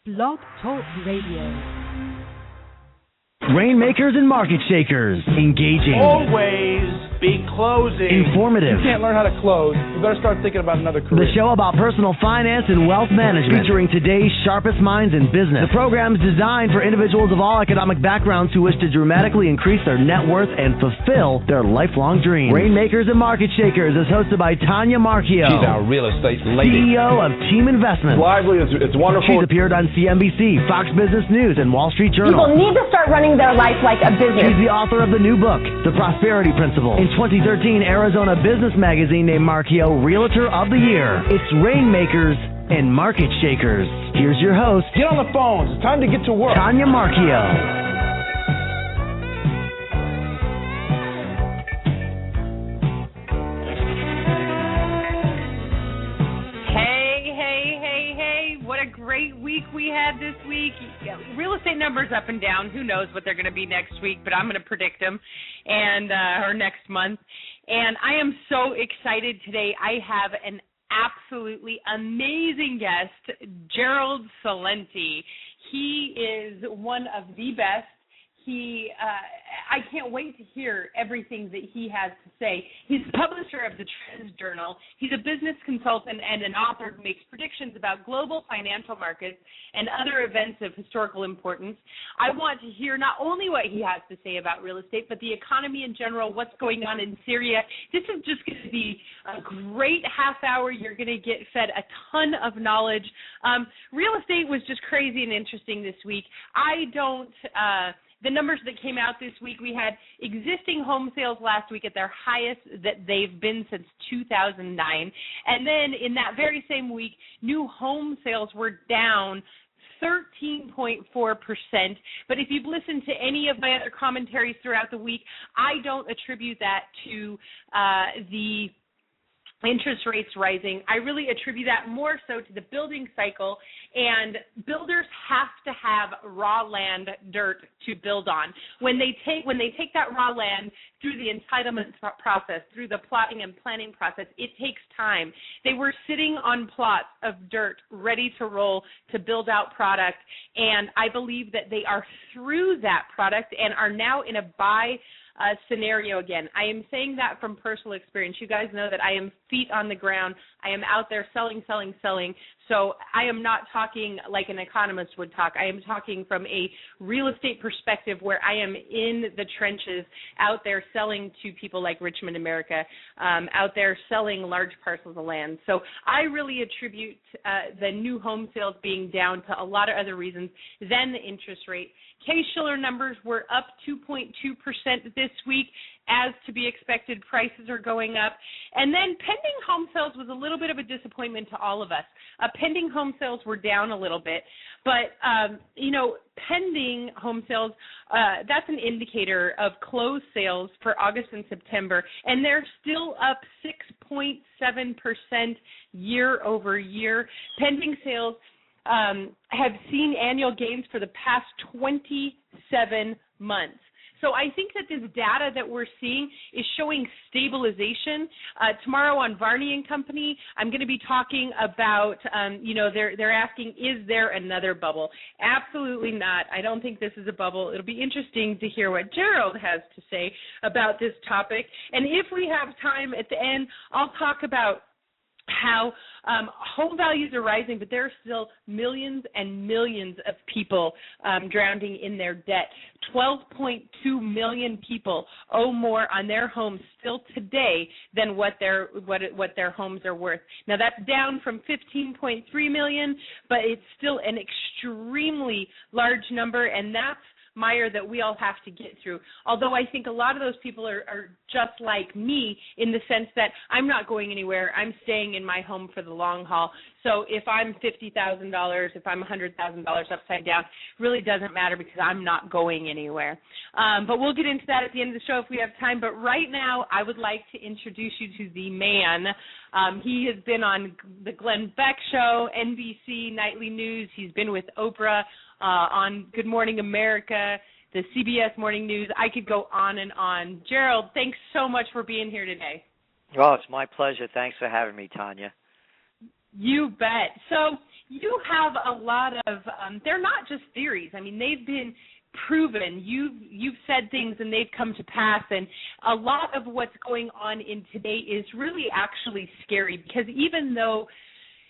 Blog Talk Radio. Rainmakers and market shakers. Engaging. Always be closing. Informative. You can't learn how to close. You better start thinking about another career. The show about personal finance and wealth management, featuring today's sharpest minds in business. The program is designed for individuals of all economic backgrounds who wish to dramatically increase their net worth and fulfill their lifelong dreams. Rainmakers and Market Shakers is hosted by Tanya Marchio. She's our real estate lady. CEO of Team Investments. Lively, it's wonderful. She's appeared on CNBC, Fox Business News, and Wall Street Journal. People need to start running their life like a business. She's the author of the new book, The Prosperity Principle. In 2013, Arizona Business Magazine named Marchio Realtor of the Year. It's Rainmakers and Market Shakers. Here's your host. Get on the phones. It's time to get to work. Tanya Marchio. Great week we had this week. Real estate numbers up and down. Who knows what they're going to be next week, but I'm going to predict them or next month. And I am so excited today. I have an absolutely amazing guest, Gerald Celente. He is one of the best. I can't wait to hear everything that he has to say. He's the publisher of the TrendsJournal. He's a business consultant and an author who makes predictions about global financial markets and other events of historical importance. I want to hear not only what he has to say about real estate, but the economy in general, what's going on in Syria. This is just going to be a great half hour. You're going to get fed a ton of knowledge. Real estate was just crazy and interesting this week. The numbers that came out this week, we had existing home sales last week at their highest that they've been since 2009. And then in that very same week, new home sales were down 13.4%. But if you've listened to any of my other commentaries throughout the week, I don't attribute that to the interest rates rising. I really attribute that more so to the building cycle, and builders have to have raw land, dirt to build on. When they take that raw land through the entitlement process, through the plotting and planning process, it takes time. They were sitting on plots of dirt ready to roll to build out product, and I believe that they are through that product and are now in a buy scenario again. I am saying that from personal experience. You guys know that I am feet on the ground. I am out there selling. So I am not talking like an economist would talk. I am talking from a real estate perspective where I am in the trenches, out there selling to people like Richmond, America, out there selling large parcels of land. So I really attribute the new home sales being down to a lot of other reasons than the interest rate. Case-Shiller numbers were up 2.2% this week. As to be expected, prices are going up. And then pending home sales was a little bit of a disappointment to all of us. Pending home sales were down a little bit. But, pending home sales, that's an indicator of closed sales for August and September. And they're still up 6.7% year over year. Pending sales have seen annual gains for the past 27 months. So I think that this data that we're seeing is showing stabilization. Tomorrow on Varney and Company, I'm going to be talking about, they're asking, is there another bubble? Absolutely not. I don't think this is a bubble. It'll be interesting to hear what Gerald has to say about this topic. And if we have time at the end, I'll talk about how home values are rising, but there are still millions and millions of people drowning in their debt. 12.2 million people owe more on their homes still today than what their homes are worth. Now that's down from 15.3 million, but it's still an extremely large number, and that's mire that we all have to get through. Although I think a lot of those people are just like me in the sense that I'm not going anywhere. I'm staying in my home for the long haul. So if I'm $50,000, if I'm $100,000 upside down, really doesn't matter because I'm not going anywhere. But we'll get into that at the end of the show if we have time. But right now, I would like to introduce you to the man. He has been on the Glenn Beck Show, NBC Nightly News. He's been with Oprah on Good Morning America, the CBS Morning News. I could go on and on. Gerald, thanks so much for being here today. Oh, it's my pleasure. Thanks for having me, Tanya. You bet. So you have a lot of, they're not just theories. I mean, they've been proven. You've said things and they've come to pass, and a lot of what's going on in today is really actually scary, because even though,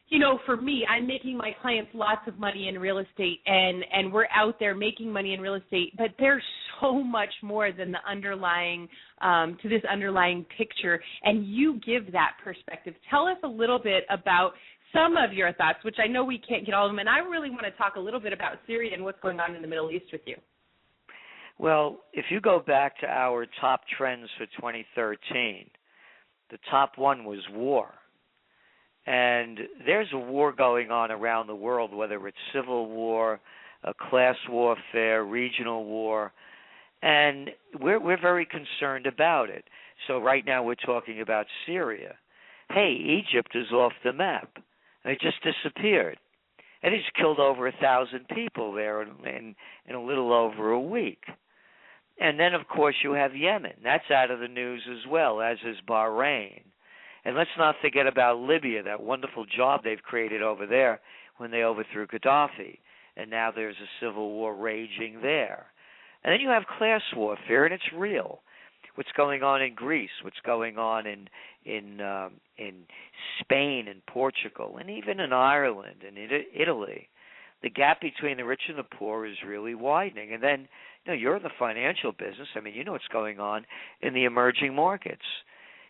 you know, for me, I'm making my clients lots of money in real estate, and we're out there making money in real estate, but there's so much more than the underlying, to this underlying picture, and you give that perspective. Tell us a little bit about some of your thoughts, which I know we can't get all of them, and I really want to talk a little bit about Syria and what's going on in the Middle East with you. Well, if you go back to our top trends for 2013, the top one was war. And there's a war going on around the world, whether it's civil war, class warfare, regional war, and we're very concerned about it. So right now we're talking about Syria. Hey, Egypt is off the map. It just disappeared. And it's killed over 1,000 people there in a little over a week. And then, of course, you have Yemen. That's out of the news as well, as is Bahrain. And let's not forget about Libya, that wonderful job they've created over there when they overthrew Gaddafi. And now there's a civil war raging there. And then you have class warfare, and it's real. What's going on in Greece, what's going on in Spain and Portugal, and even in Ireland and in Italy. The gap between the rich and the poor is really widening. And then, you know, you're in the financial business. I mean, you know what's going on in the emerging markets.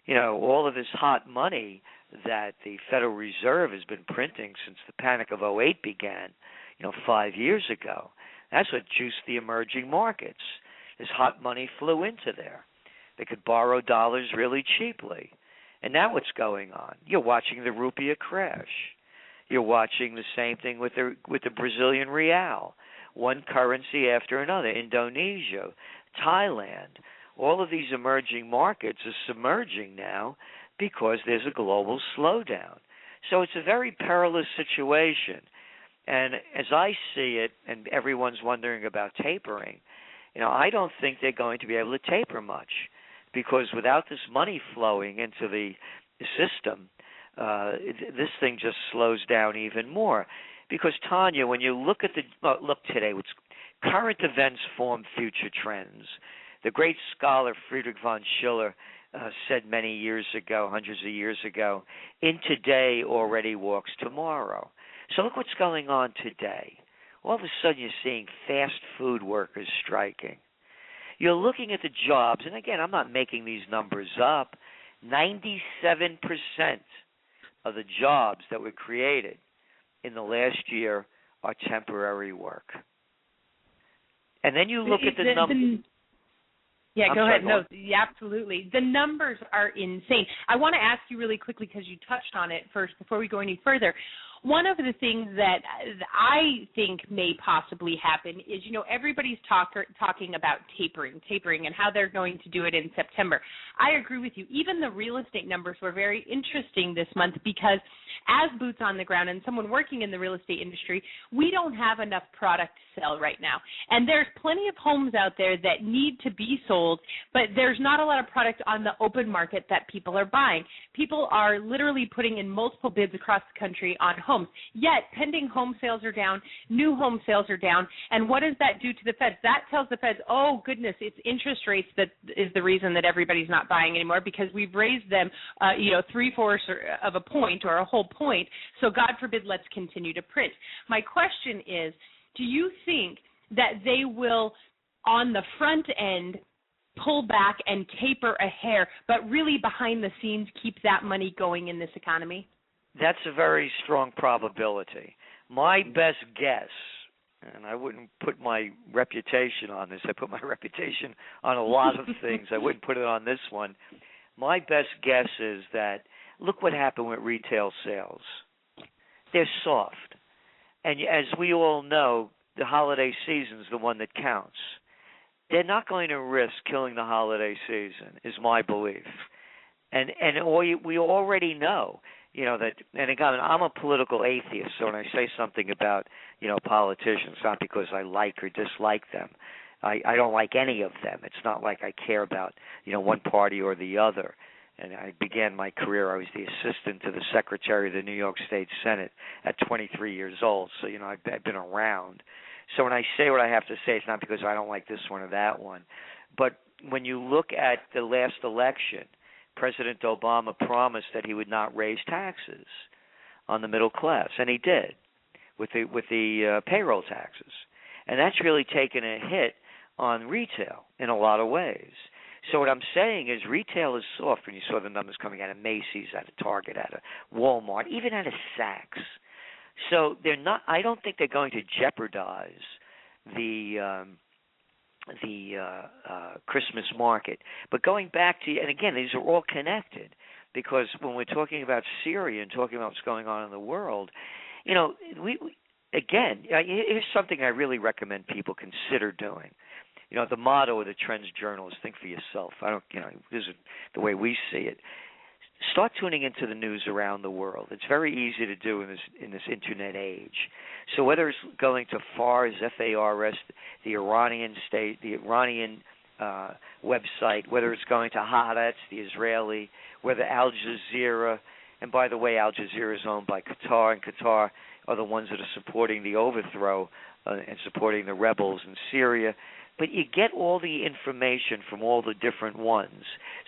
You know, all of this hot money that the Federal Reserve has been printing since the Panic of '08 began, 5 years ago. That's what juiced the emerging markets. This hot money flew into there. They could borrow dollars really cheaply. And now what's going on? You're watching the rupiah crash. You're watching the same thing with the Brazilian real. One currency after another. Indonesia, Thailand. All of these emerging markets are submerging now because there's a global slowdown. So it's a very perilous situation. And as I see it, and everyone's wondering about tapering, I don't think they're going to be able to taper much, because without this money flowing into the system, this thing just slows down even more. Because, Tanya, when you look at look today, current events form future trends. The great scholar Friedrich von Schiller said many years ago, hundreds of years ago, in today already walks tomorrow. So look what's going on today. All of a sudden you're seeing fast food workers striking. You're looking at the jobs, and again, I'm not making these numbers up. 97% of the jobs that were created in the last year are temporary work. And then you look at the numbers. Yeah, go ahead. No, yeah, absolutely. The numbers are insane. I want to ask you really quickly, because you touched on it first before we go any further. One of the things that I think may possibly happen is, everybody's talking about tapering and how they're going to do it in September. I agree with you. Even the real estate numbers were very interesting this month, because as boots on the ground and someone working in the real estate industry, we don't have enough product to sell right now. And there's plenty of homes out there that need to be sold, but there's not a lot of product on the open market that people are buying. People are literally putting in multiple bids across the country on homes. Yet, pending home sales are down, new home sales are down, and what does that do to the Feds? That tells the Feds, oh, goodness, it's interest rates that is the reason that everybody's not buying anymore, because we've raised them, 3/4 of a point or a whole point, so God forbid, let's continue to print. My question is, do you think that they will, on the front end, pull back and taper a hair, but really behind the scenes keep that money going in this economy? That's a very strong probability. My best guess, and I wouldn't put my reputation on this. I put my reputation on a lot of things. I wouldn't put it on this one. My best guess is that, look what happened with retail sales. They're soft. And as we all know, the holiday season is the one that counts. They're not going to risk killing the holiday season, is my belief. And we already know, that, and again, I'm a political atheist, so when I say something about, politicians, not because I like or dislike them. I don't like any of them. It's not like I care about, one party or the other. And I began my career, I was the assistant to the Secretary of the New York State Senate at 23 years old. So, I've been around. So when I say what I have to say, it's not because I don't like this one or that one. But when you look at the last election, President Obama promised that he would not raise taxes on the middle class, and he did with the payroll taxes. And that's really taken a hit on retail in a lot of ways. So what I'm saying is retail is soft when you saw the numbers coming out of Macy's, out of Target, out of Walmart, even out of Saks. So they're not. I don't think they're going to jeopardize the Christmas market. But going back to, and again, these are all connected, because when we're talking about Syria and talking about what's going on in the world, here's something I really recommend people consider doing. The motto of the TrendsJournal is think for yourself. This is the way we see it. Start tuning into the news around the world. It's very easy to do in this internet age. So whether it's going to FARS, F-A-R-S, the Iranian website, whether it's going to Haaretz, the Israeli, whether Al Jazeera, and by the way, Al Jazeera is owned by Qatar, and Qatar are the ones that are supporting the overthrow and supporting the rebels in Syria. But you get all the information from all the different ones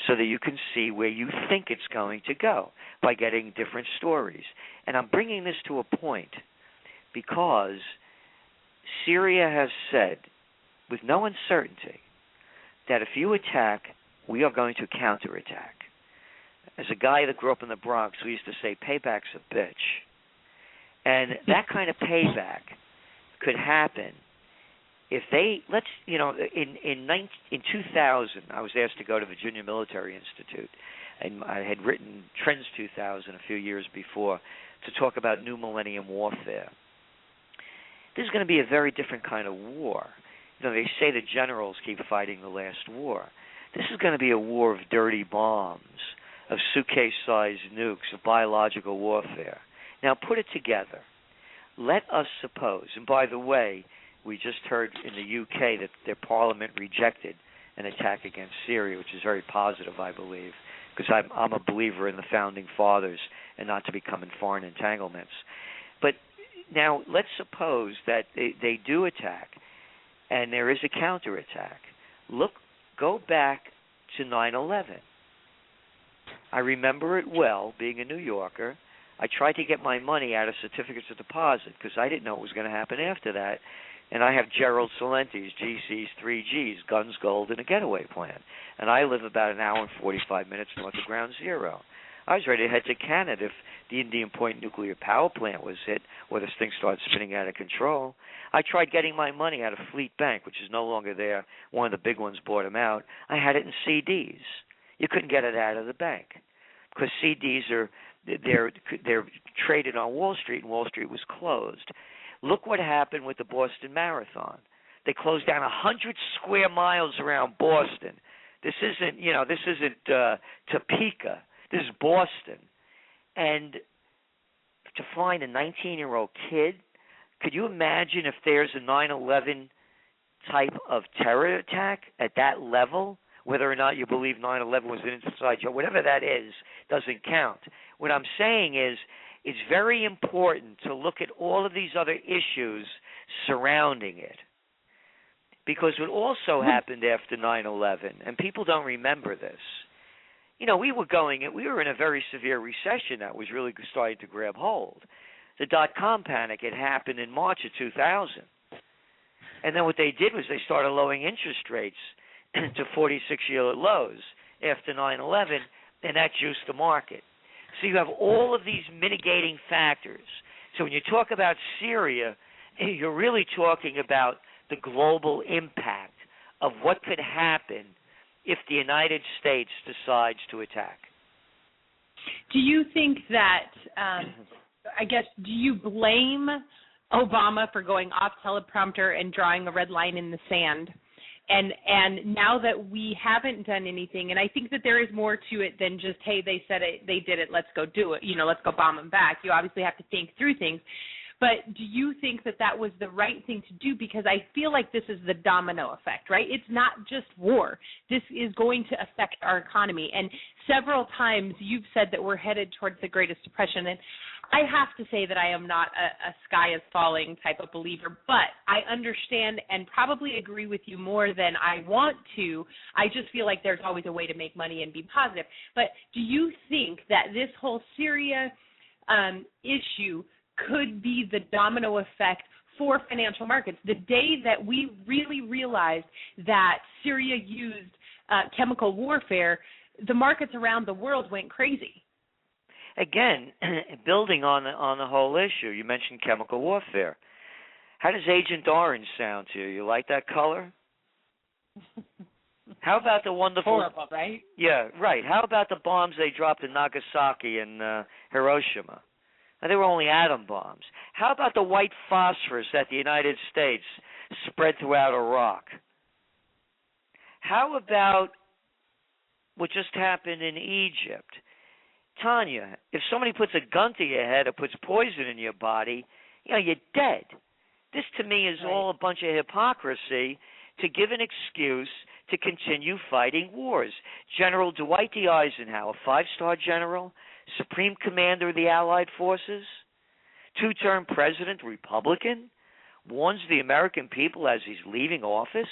so that you can see where you think it's going to go by getting different stories. And I'm bringing this to a point because Syria has said, with no uncertainty, that if you attack, we are going to counterattack. As a guy that grew up in the Bronx, we used to say, payback's a bitch. And that kind of payback could happen if they, in 2000, I was asked to go to Virginia Military Institute, and I had written Trends 2000 a few years before to talk about new millennium warfare. This is going to be a very different kind of war. They say the generals keep fighting the last war. This is going to be a war of dirty bombs, of suitcase-sized nukes, of biological warfare. Now, put it together. Let us suppose, and by the way, we just heard in the UK that their parliament rejected an attack against Syria, which is very positive, I believe, because I'm a believer in the founding fathers and not to become in foreign entanglements. But now let's suppose that they do attack and there is a counterattack. Go back to 9/11. I remember it well, being a New Yorker. I tried to get my money out of certificates of deposit because I didn't know what was going to happen after that. And I have Gerald Celente's GC's 3Gs, guns, gold, and a getaway plan. And I live about an hour and 45 minutes north of Ground Zero. I was ready to head to Canada if the Indian Point nuclear power plant was hit or this thing started spinning out of control. I tried getting my money out of Fleet Bank, which is no longer there. One of the big ones bought them out. I had it in CDs. You couldn't get it out of the bank because CDs they're traded on Wall Street, and Wall Street was closed. Look what happened with the Boston Marathon. They closed down 100 square miles around Boston. This isn't Topeka. This is Boston. And to find a 19-year-old kid, could you imagine if there's a 9/11 type of terror attack at that level? Whether or not you believe 9/11 was an inside joke, whatever that is, doesn't count. What I'm saying is, it's very important to look at all of these other issues surrounding it. Because what also happened after 9/11, and people don't remember this, we were in a very severe recession that was really starting to grab hold. The dot-com panic had happened in March of 2000. And then what they did was they started lowering interest rates to 46-year lows after 9/11, and that juiced the market. So you have all of these mitigating factors. So when you talk about Syria, you're really talking about the global impact of what could happen if the United States decides to attack. Do you think that, do you blame Obama for going off teleprompter and drawing a red line in the sand? And now that we haven't done anything, and I think that there is more to it than just, hey, they said it, they did it, let's go do it, let's go bomb them back. You obviously have to think through things. But do you think that that was the right thing to do? Because I feel like this is the domino effect, right? It's not just war. This is going to affect our economy. And several times you've said that we're headed towards the Greatest Depression. And I have to say that I am not a sky is falling type of believer, but I understand and probably agree with you more than I want to. I just feel like there's always a way to make money and be positive. But do you think that this whole Syria issue could be the domino effect for financial markets? The day that we really realized that Syria used chemical warfare, the markets around the world went crazy. Again, building on the whole issue, you mentioned chemical warfare. How does Agent Orange sound to you? You like that color? How about the wonderful... Horrible, right? Yeah, right. How about the bombs they dropped in Nagasaki and Hiroshima? Now, they were only atom bombs. How about the white phosphorus that the United States spread throughout Iraq? How about what just happened in Egypt? Tanya, if somebody puts a gun to your head or puts poison in your body, you're dead. This, to me, is all a bunch of hypocrisy to give an excuse to continue fighting wars. General Dwight D. Eisenhower, 5-star general, Supreme Commander of the Allied Forces, 2-term president, Republican, warns the American people as he's leaving office.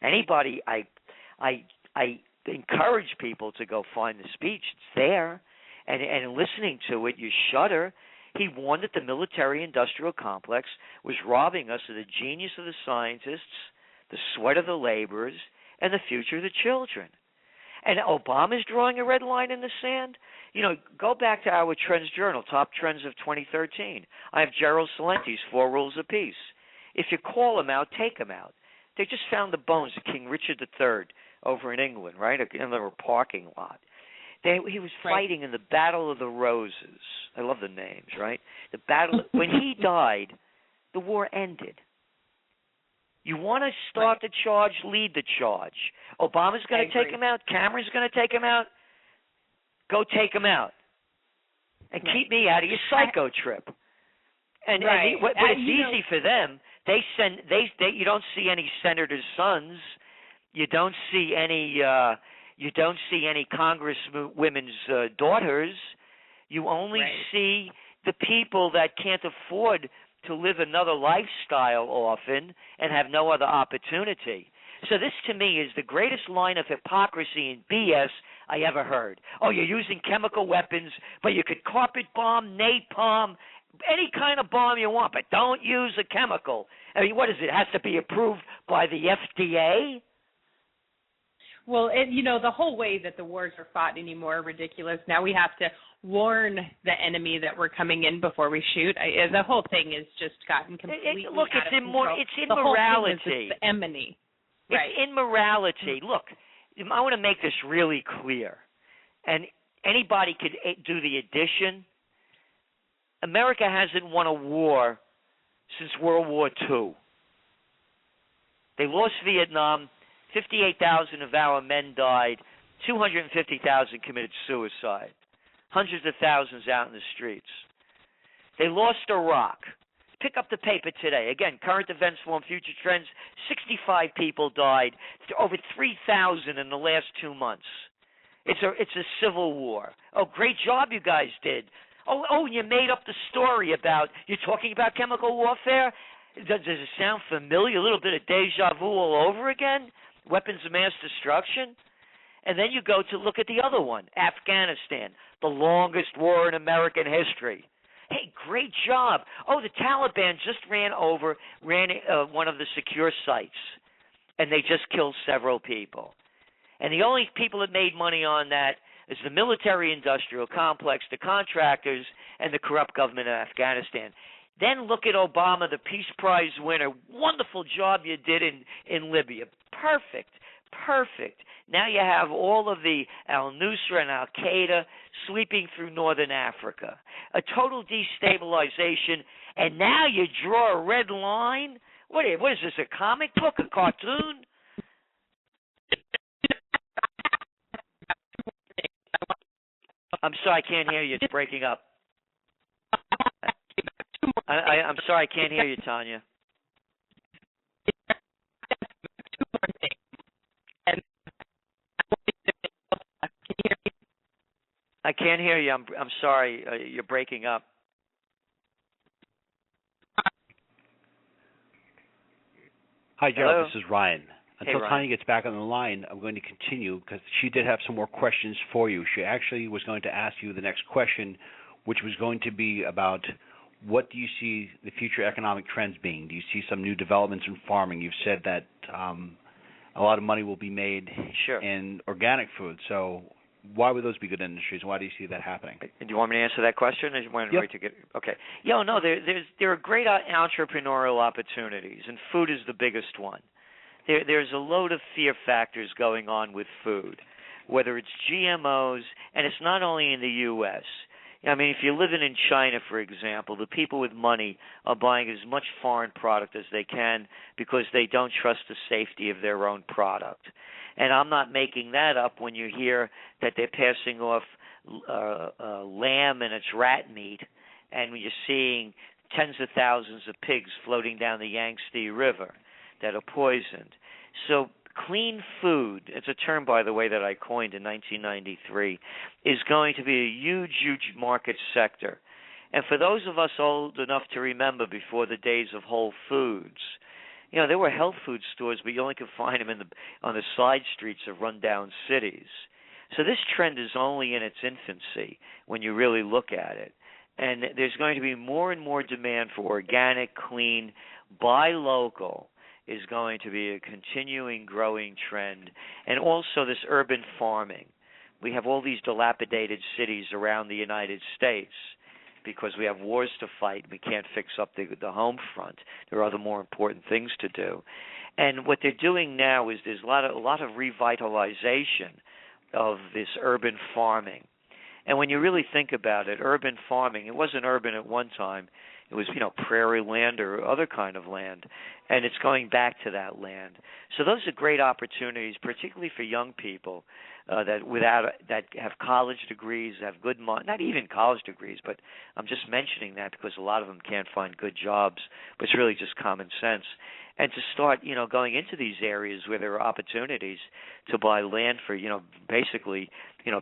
Anybody, I encourage people to go find the speech. It's there. And listening to it, you shudder. He warned that the military-industrial complex was robbing us of the genius of the scientists, the sweat of the laborers, and the future of the children. And Obama's drawing a red line in the sand. Go back to our TrendsJournal, Top Trends of 2013. I have Gerald Celente's 4 Rules of Peace. If you call them out, take them out. They just found the bones of King Richard III over in England, right, in the parking lot. He was fighting in the Battle of the Roses. I love the names, right? The battle. When he died, the war ended. You want to start the charge, lead the charge. Obama's going to take him out. Cameron's going to take him out. Go take him out. And keep me out of your psycho trip. But it's easy for them. They send. You don't see any senators' sons. You don't see any. You don't see any congresswomen's daughters. You only see the people that can't afford to live another lifestyle often and have no other opportunity. So this, to me, is the greatest line of hypocrisy and BS I ever heard. Oh, you're using chemical weapons, but you could carpet bomb, napalm, any kind of bomb you want, but don't use a chemical. I mean, what is it? It has to be approved by the FDA? Well, the whole way that the wars are fought anymore are ridiculous. Now we have to warn the enemy that we're coming in before we shoot. The whole thing has just gotten completely out of control. It's immorality. It's enemy. It's immorality. Look, I want to make this really clear, and anybody could do the addition. America hasn't won a war since World War II. They lost Vietnam. 58,000 of our men died. 250,000 committed suicide. Hundreds of thousands out in the streets. They lost Iraq. Pick up the paper today. Again, current events form future trends. 65 people died. Over 3,000 in the last 2 months. It's a civil war. Oh, great job you guys did. Oh, you made up the story about, you're talking about chemical warfare? Does it sound familiar? A little bit of deja vu all over again? Weapons of mass destruction? And then you go to look at the other one, Afghanistan, the longest war in American history. Hey, great job. Oh, the Taliban just ran one of the secure sites, and they just killed several people. And the only people that made money on that is the military-industrial complex, the contractors, and the corrupt government of Afghanistan. Then look at Obama, the Peace Prize winner. Wonderful job you did in Libya. Perfect. Now you have all of the al-Nusra and al-Qaeda sweeping through northern Africa. A total destabilization, and now you draw a red line? What is this, a comic book, a cartoon? I'm sorry, I can't hear you. It's breaking up. I'm sorry, I can't hear you, Tanya. I can't hear you. I'm sorry. You're breaking up. Hi, Gerald. Hello? This is Ryan. Hey, Until Ryan. Tanya gets back on the line, I'm going to continue because she did have some more questions for you. She actually was going to ask you the next question, which was going to be about what do you see the future economic trends being? Do you see some new developments in farming? You've said that a lot of money will be made in organic food. So why would those be good industries? Why do you see that happening? Do you want me to answer that question? Or do you want Yep. to get okay? Yeah, no. There are great entrepreneurial opportunities, and food is the biggest one. There's a load of fear factors going on with food, whether it's GMOs, and it's not only in the U.S. I mean, if you're living in China, for example, the people with money are buying as much foreign product as they can because they don't trust the safety of their own product. And I'm not making that up when you hear that they're passing off lamb and its rat meat, and when you're seeing tens of thousands of pigs floating down the Yangtze River that are poisoned. So clean food, it's a term, by the way, that I coined in 1993, is going to be a huge, huge market sector. And for those of us old enough to remember before the days of Whole Foods, there were health food stores, but you only could find them on the side streets of rundown cities. So this trend is only in its infancy when you really look at it. And there's going to be more and more demand for organic, clean, buy local is going to be a continuing growing trend. And also this urban farming. We have all these dilapidated cities around the United States because we have wars to fight. We can't fix up the home front. There are other more important things to do. And what they're doing now is there's a lot of revitalization of this urban farming. And when you really think about it, urban farming, it wasn't urban at one time. It was, prairie land or other kind of land, and it's going back to that land. So those are great opportunities, particularly for young people that have college degrees, have good not even college degrees, but I'm just mentioning that because a lot of them can't find good jobs, but it's really just common sense. And to start, going into these areas where there are opportunities to buy land for, basically,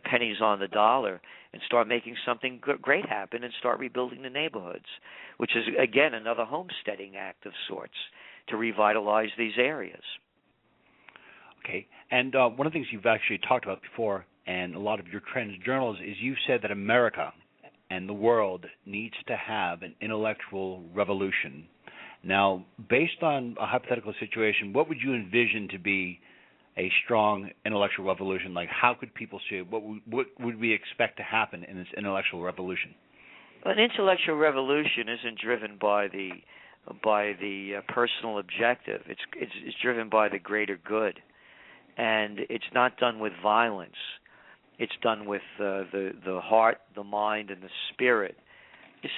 pennies on the dollar, and start making something great happen and start rebuilding the neighborhoods, which is, again, another homesteading act of sorts to revitalize these areas. Okay. And one of the things you've actually talked about before, and a lot of your trends journals, is you've said that America and the world needs to have an intellectual revolution. Now, based on a hypothetical situation, what would you envision to be a strong intellectual revolution? Like, how could people see it? What would we expect to happen in this intellectual revolution? An intellectual revolution isn't driven by the personal objective. It's driven by the greater good, and it's not done with violence. It's done with the heart, the mind, and the spirit.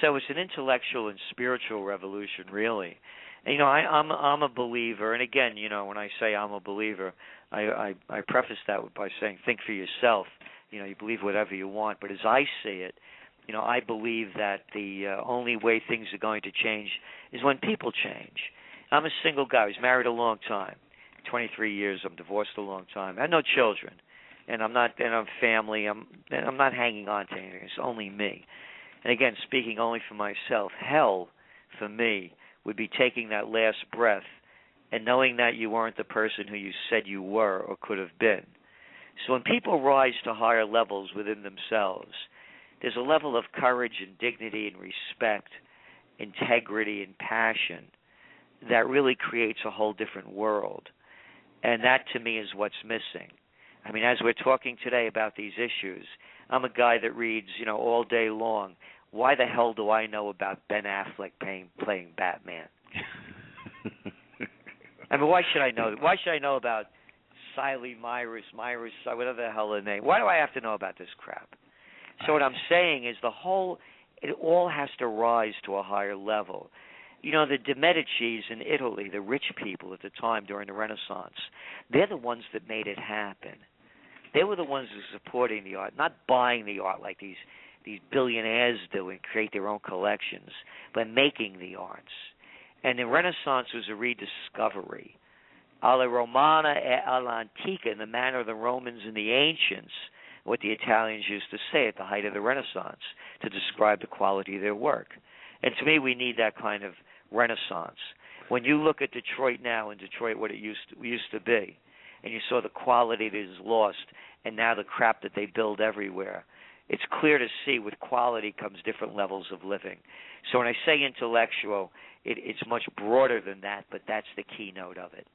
So it's an intellectual and spiritual revolution, really. And, I'm a believer, and again, when I say I'm a believer, I preface that by saying think for yourself. You believe whatever you want, but as I see it, I believe that the only way things are going to change is when people change. I'm a single guy. I was married a long time, 23 years. I'm divorced a long time. I have no children, and I'm family. I'm not hanging on to anything. It's only me. And again, speaking only for myself, hell for me would be taking that last breath and knowing that you weren't the person who you said you were or could have been. So when people rise to higher levels within themselves, there's a level of courage and dignity and respect, integrity and passion that really creates a whole different world. And that, to me, is what's missing. I mean, as we're talking today about these issues, I'm a guy that reads, all day long. Why the hell do I know about Ben Affleck playing Batman? I mean, why should I know? Why should I know about Siley Myris, whatever the hell her name? Why do I have to know about this crap? So what I'm saying is it all has to rise to a higher level. The de Medicis in Italy, the rich people at the time during the Renaissance, they're the ones that made it happen. They were the ones who were supporting the art, not buying the art like these these billionaires do and create their own collections by making the arts. And the Renaissance was a rediscovery. Alla Romana e all'antica, in the manner of the Romans and the ancients, what the Italians used to say at the height of the Renaissance to describe the quality of their work. And to me, we need that kind of Renaissance. When you look at Detroit now, and Detroit what it used to be, and you saw the quality that is lost, and now the crap that they build everywhere, it's clear to see with quality comes different levels of living. So when I say intellectual, it's much broader than that, but that's the keynote of it.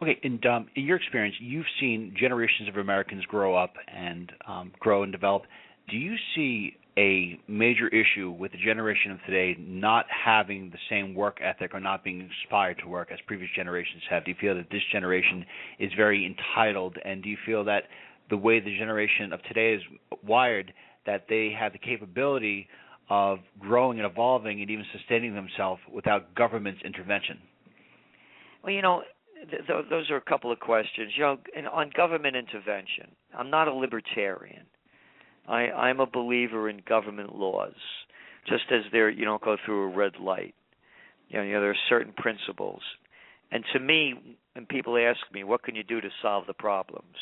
Okay, in your experience, you've seen generations of Americans grow up and grow and develop. Do you see a major issue with the generation of today not having the same work ethic or not being inspired to work as previous generations have? Do you feel that this generation is very entitled, and do you feel that the way the generation of today is wired, that they have the capability of growing and evolving and even sustaining themselves without government's intervention? Well, those are a couple of questions. And on government intervention, I'm not a libertarian. I'm a believer in government laws, just as you don't go through a red light. There are certain principles. And to me, when people ask me, what can you do to solve the problems?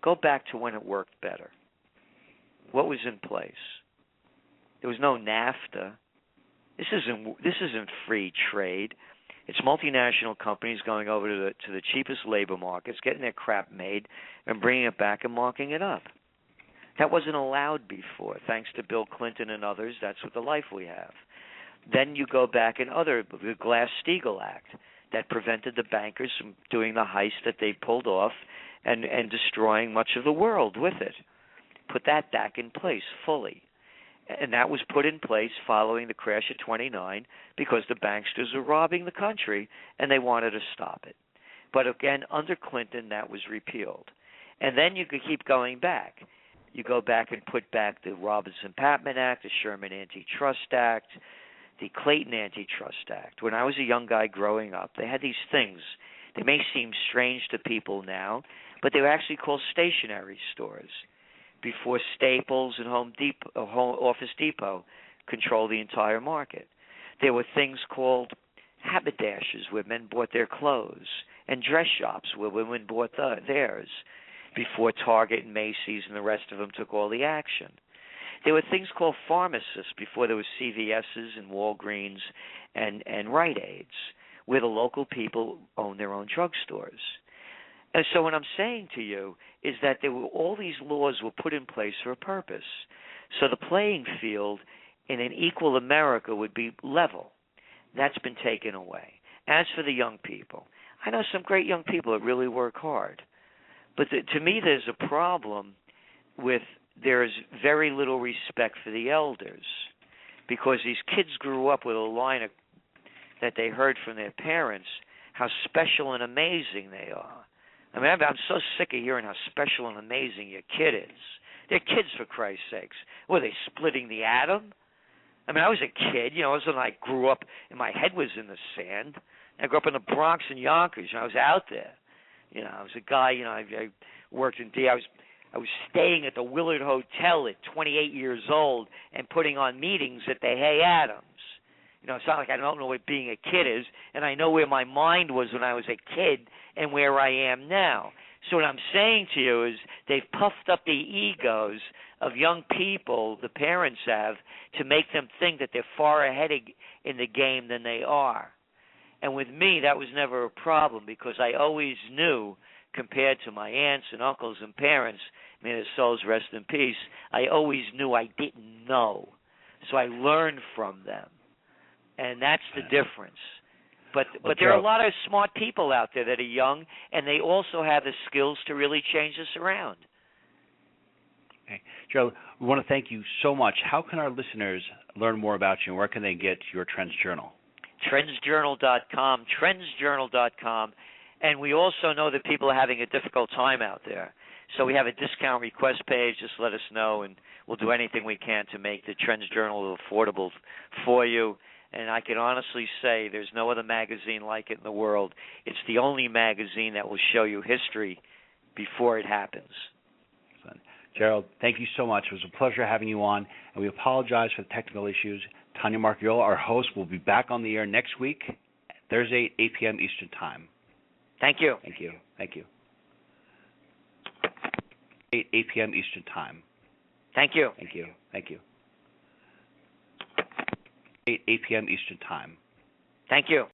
Go back to when it worked better. What was in place? There was no NAFTA. This isn't free trade. It's multinational companies going over to the cheapest labor markets, getting their crap made, and bringing it back and marking it up. That wasn't allowed before. Thanks to Bill Clinton and others, that's what the life we have. Then you go back in the Glass-Steagall Act that prevented the bankers from doing the heist that they pulled off and destroying much of the world with it. Put that back in place fully. And that was put in place following the crash of 29 because the banksters were robbing the country and they wanted to stop it. But again, under Clinton, that was repealed. And then you could keep going back. You go back and put back the Robinson-Patman Act, the Sherman Antitrust Act, the Clayton Antitrust Act. When I was a young guy growing up, they had these things. They may seem strange to people now, but they were actually called stationery stores. Before Staples and Office Depot controlled the entire market. There were things called haberdashers where men bought their clothes, and dress shops where women bought theirs, before Target and Macy's and the rest of them took all the action. There were things called pharmacists before there was CVS's and Walgreens and Rite Aids, where the local people owned their own drugstores. And so what I'm saying to you is that all these laws were put in place for a purpose. So the playing field in an equal America would be level. That's been taken away. As for the young people, I know some great young people that really work hard. But to me, there's a problem with there's very little respect for the elders because these kids grew up with a line that they heard from their parents, how special and amazing they are. I mean, I'm so sick of hearing how special and amazing your kid is. They're kids, for Christ's sakes. Were they splitting the atom? I mean, I was a kid, it wasn't like I grew up and my head was in the sand. I grew up in the Bronx and Yonkers, I was out there. I was a guy, I worked in I was staying at the Willard Hotel at 28 years old and putting on meetings at the Hay Adams. It's not like I don't know what being a kid is, and I know where my mind was when I was a kid and where I am now. So what I'm saying to you is they've puffed up the egos of young people, the parents have, to make them think that they're far ahead in the game than they are. And with me, that was never a problem because I always knew, compared to my aunts and uncles and parents, may their souls rest in peace, I always knew I didn't know. So I learned from them. And that's the difference. But there are a lot of smart people out there that are young, and they also have the skills to really change this around. Okay. Gerald, we want to thank you so much. How can our listeners learn more about you, and where can they get your Trends Journal? TrendsJournal.com, TrendsJournal.com. And we also know that people are having a difficult time out there. So we have a discount request page. Just let us know, and we'll do anything we can to make the Trends Journal affordable for you. And I can honestly say there's no other magazine like it in the world. It's the only magazine that will show you history before it happens. Gerald, thank you so much. It was a pleasure having you on, and we apologize for the technical issues. Tanya Marchiola, our host, will be back on the air next week, Thursday, 8 p.m. Eastern Time. Thank you. Thank you. Thank you. 8 p.m. Eastern Time. Thank you. Thank you. Thank you. 8 p.m. Eastern Time. Thank you.